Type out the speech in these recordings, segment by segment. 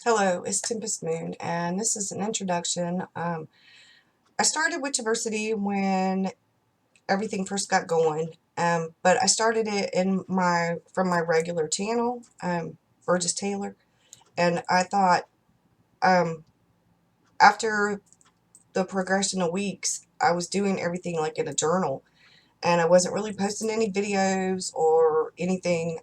Hello, it's Tempest Moon, and this is an introduction. I started Witchiversity when everything first got going, but I started it from my regular channel, Burgess Taylor, and I thought um, after the progression of weeks, I was doing everything like in a journal, and I wasn't really posting any videos or anything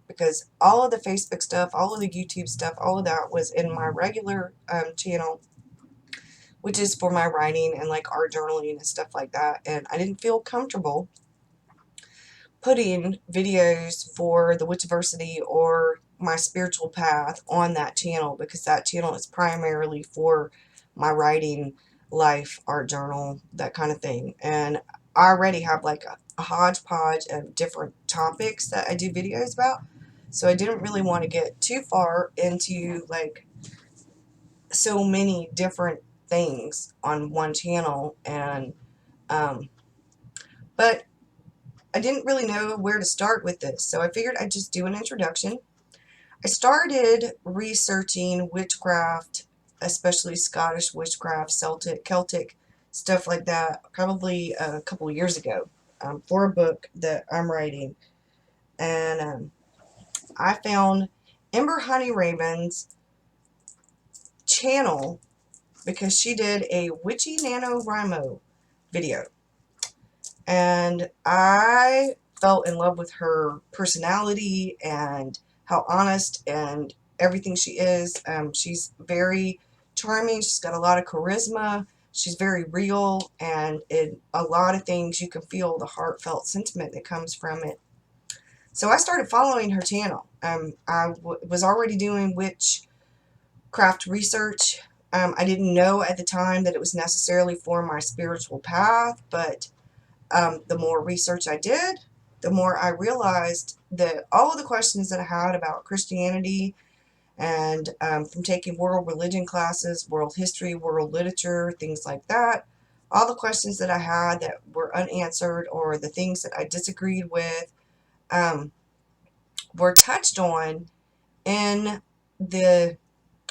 because all of the Facebook stuff, all of the YouTube stuff, all of that was in my regular channel, which is for my writing and like art journaling and stuff like that. And I didn't feel comfortable putting videos for the Witchversity or my spiritual path on that channel because that channel is primarily for my writing, life, art journal, that kind of thing. And I already have like a hodgepodge of different topics that I do videos about. So I didn't really want to get too far into like so many different things on one channel, and um, but I didn't really know where to start with this, so I figured I'd just do an introduction. I started researching witchcraft, especially Scottish witchcraft, Celtic stuff like that, probably a couple years ago, for a book that I'm writing, and I found Ember Honey Raven's channel because she did a Witchy NaNoWriMo video. And I fell in love with her personality and how honest and everything she is. She's very charming. She's got a lot of charisma. She's very real, and in a lot of things you can feel the heartfelt sentiment that comes from it. So I started following her channel. I was already doing witchcraft research. I didn't know at the time that it was necessarily for my spiritual path, but the more research I did, the more I realized that all of the questions that I had about Christianity and from taking world religion classes, world history, world literature, things like that, all the questions that I had that were unanswered or the things that I disagreed with um, were touched on in the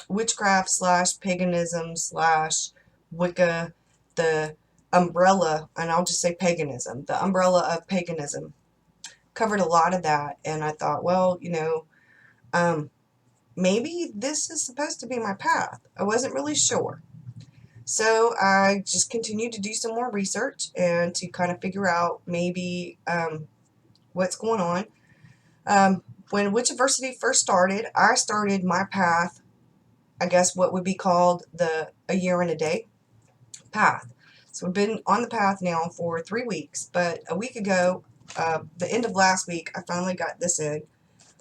witchcraft slash paganism slash Wicca, the umbrella, and I'll just say paganism, the umbrella of paganism covered a lot of that. And I thought, well, um, maybe this is supposed to be my path. I wasn't really sure. So I just continued to do some more research and to kind of figure out maybe what's going on. When Witchiversity first started, I started my path, I guess what would be called the a year and a day path. So we've been on the path now for 3 weeks, but a week ago, the end of last week, I finally got this in,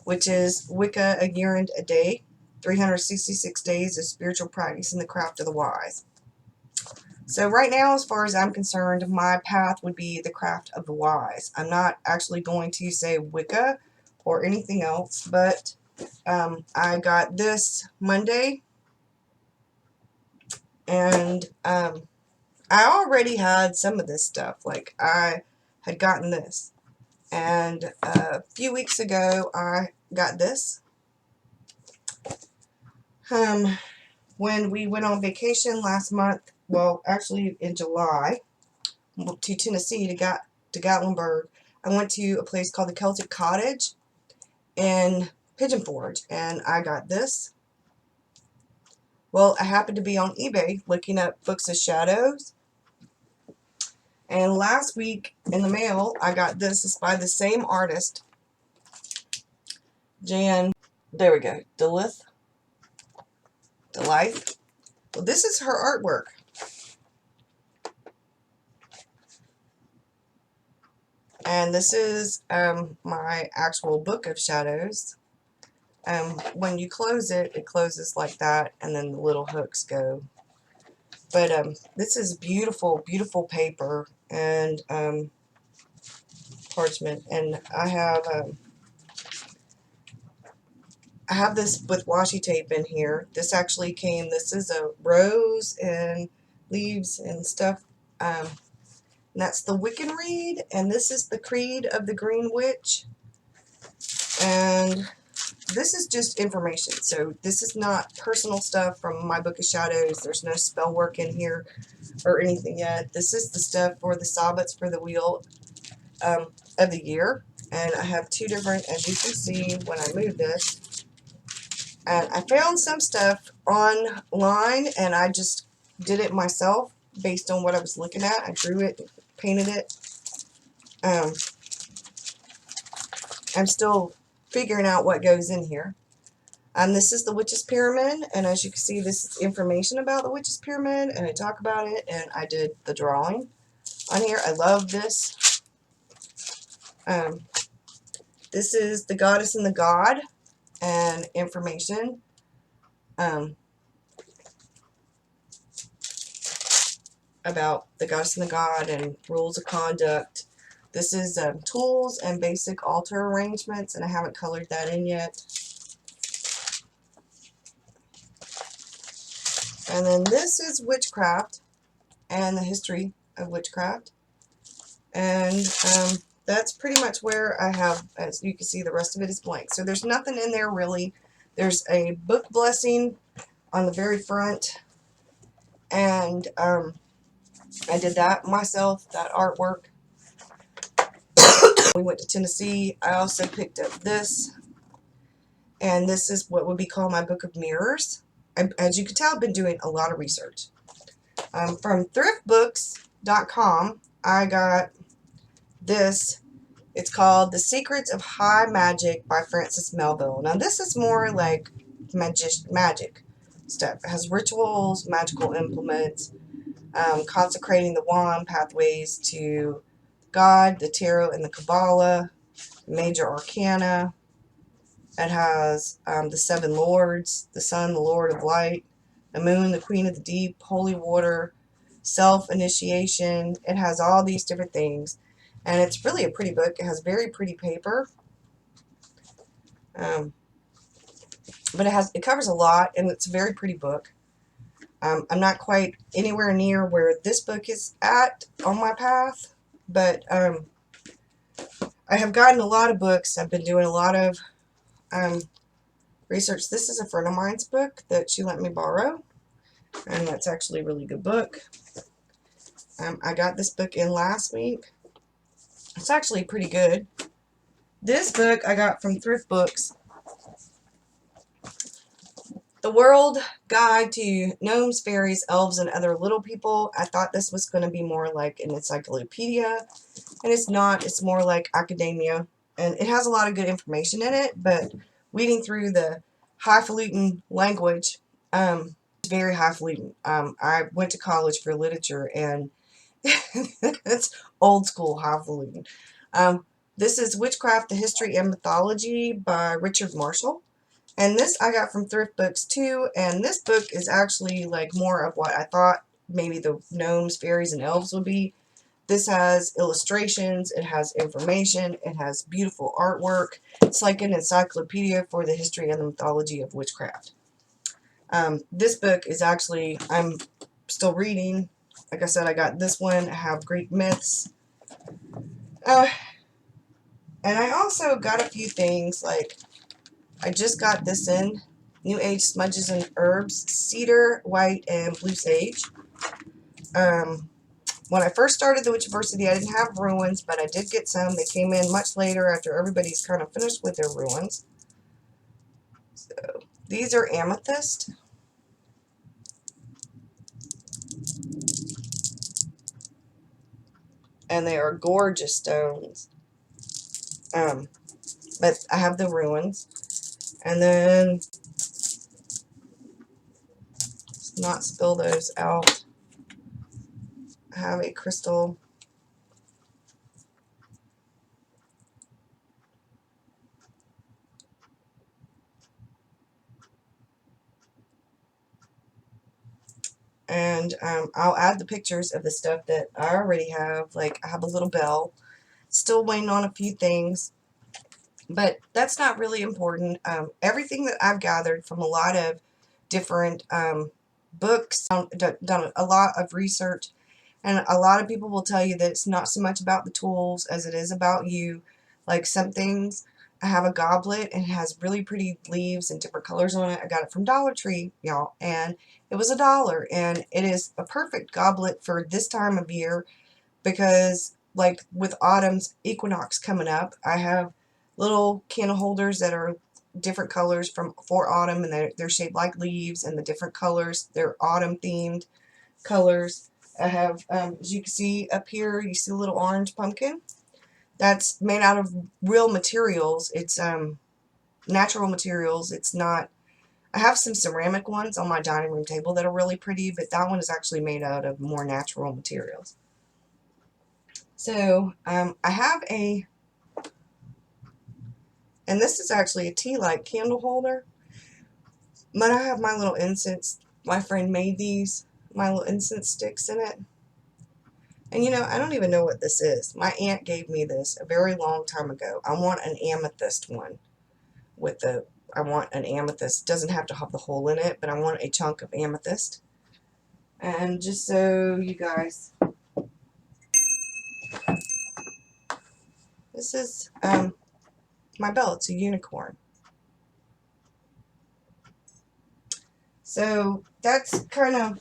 which is Wicca a year and a day, 366 days of spiritual practice in the craft of the wise. So right now, as far as I'm concerned, my path would be the craft of the wise. I'm not actually going to say Wicca or anything else, but I got this Monday, and I already had some of this stuff. Like, I had gotten this, and a few weeks ago I got this. When we went on vacation last month, well, actually in July, to Tennessee, to Gatlinburg, I went to a place called the Celtic Cottage in Pigeon Forge, and I got this. Well, I happened to be on eBay looking up books of shadows, and last week in the mail I got this. It's by the same artist, Jan. There we go, Delith. Well, this is her artwork. And this is my actual book of shadows. When you close it, it closes like that, and then the little hooks go. But this is beautiful, beautiful paper and parchment. And I have this with washi tape in here. This actually came. This is a rose and leaves and stuff. And that's the Wiccan Reed, and this is the Creed of the Green Witch. And this is just information. So this is not personal stuff from my Book of Shadows. There's no spell work in here or anything yet. This is the stuff for the Sabbats for the Wheel of the Year. And I have two different, as you can see when I move this. And I found some stuff online, and I just did it myself based on what I was looking at. I drew it, painted it. I'm still figuring out what goes in here. This is the Witch's Pyramid, and as you can see, this is information about the Witch's Pyramid, and I talk about it, and I did the drawing on here. I love this. This is the Goddess and the God, and information. About the Goddess and the God and rules of conduct. This is tools and basic altar arrangements, and I haven't colored that in yet. And then this is witchcraft and the history of witchcraft. And that's pretty much where I have, as you can see, the rest of it is blank. So there's nothing in there really. There's a book blessing on the very front. And I did that myself, that artwork. We went to Tennessee. I also picked up this. And this is what would be called my Book of Mirrors. As you can tell, I've been doing a lot of research. From thriftbooks.com, I got this. It's called The Secrets of High Magic by Frances Melville. Now, this is more like magic stuff. It has rituals, magical implements, consecrating the wand, pathways to God, the tarot, and the Kabbalah, major arcana. It has the seven lords, the sun, the lord of light, the moon, the queen of the deep, holy water, self-initiation. It has all these different things. And it's really a pretty book. It has very pretty paper. But it covers a lot, and it's a very pretty book. I'm not quite anywhere near where this book is at on my path, but I have gotten a lot of books. I've been doing a lot of research. This is a friend of mine's book that she let me borrow, and that's actually a really good book. I got this book in last week. It's actually pretty good. This book I got from Thrift Books. The World Guide to Gnomes, Fairies, Elves, and Other Little People. I thought this was going to be more like an encyclopedia, and it's not. It's more like academia, and it has a lot of good information in it, but reading through the highfalutin language, very highfalutin. I went to college for literature, and it's old school highfalutin. This is Witchcraft, the History and Mythology by Richard Marshall. And this I got from Thrift Books too, and this book is actually like more of what I thought maybe the gnomes, fairies, and elves would be. This has illustrations, it has information, it has beautiful artwork. It's like an encyclopedia for the history and the mythology of witchcraft. This book is actually, I'm still reading. Like I said, I got this one. I have Greek myths. And I also got a few things, like I just got this in. New Age Smudges and Herbs, Cedar, White, and Blue Sage. When I first started the Witchiversity, I didn't have ruins, but I did get some. They came in much later after everybody's kind of finished with their ruins. So, these are amethyst. And they are gorgeous stones. But I have the ruins. And then, let's not spill those out. I have a crystal. And I'll add the pictures of the stuff that I already have. Like, I have a little bell. Still waiting on a few things. But that's not really important. Everything that I've gathered from a lot of different books, done a lot of research, and a lot of people will tell you that it's not so much about the tools as it is about you. Like some things, I have a goblet and it has really pretty leaves and different colors on it. I got it from Dollar Tree, y'all, and it was $1, and it is a perfect goblet for this time of year because, like, with autumn's equinox coming up, I have little candle holders that are different colors for autumn, and they're shaped like leaves, and the different colors, they're autumn themed colors. I have, as you can see up here, you see a little orange pumpkin. That's made out of real materials. It's natural materials. It's not, I have some ceramic ones on my dining room table that are really pretty, but that one is actually made out of more natural materials. So I have and this is actually a tea light candle holder, but I have my little incense. My friend made these, my little incense sticks in it. And you know, I don't even know what this is. My aunt gave me this a very long time ago. I want an amethyst one with the, I want an amethyst. It doesn't have to have the hole in it, but I want a chunk of amethyst. And just so you guys, this is my bell. It's a unicorn. So that's kind of,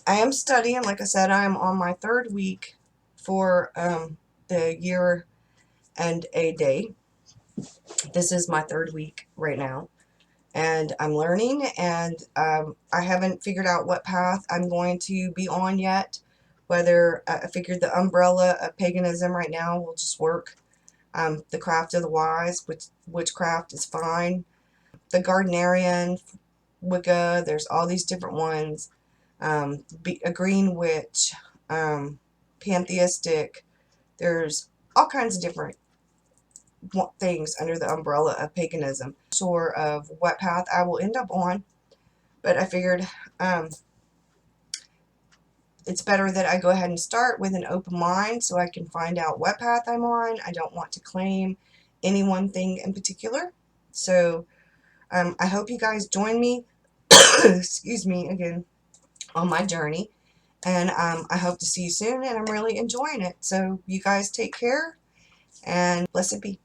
I am studying. Like I said, I am on my 3rd week for the year and a day. This is my 3rd week right now. And I'm learning, and I haven't figured out what path I'm going to be on yet. Whether I figured the umbrella of paganism right now will just work. The craft of the wise, witchcraft is fine. The Gardnerian, Wicca, there's all these different ones. A green witch, pantheistic. There's all kinds of different things under the umbrella of paganism. Sure of what path I will end up on, but I figured it's better that I go ahead and start with an open mind so I can find out what path I'm on. I don't want to claim any one thing in particular. So I hope you guys join me, excuse me again, on my journey. And I hope to see you soon, and I'm really enjoying it. So you guys take care, and blessed be.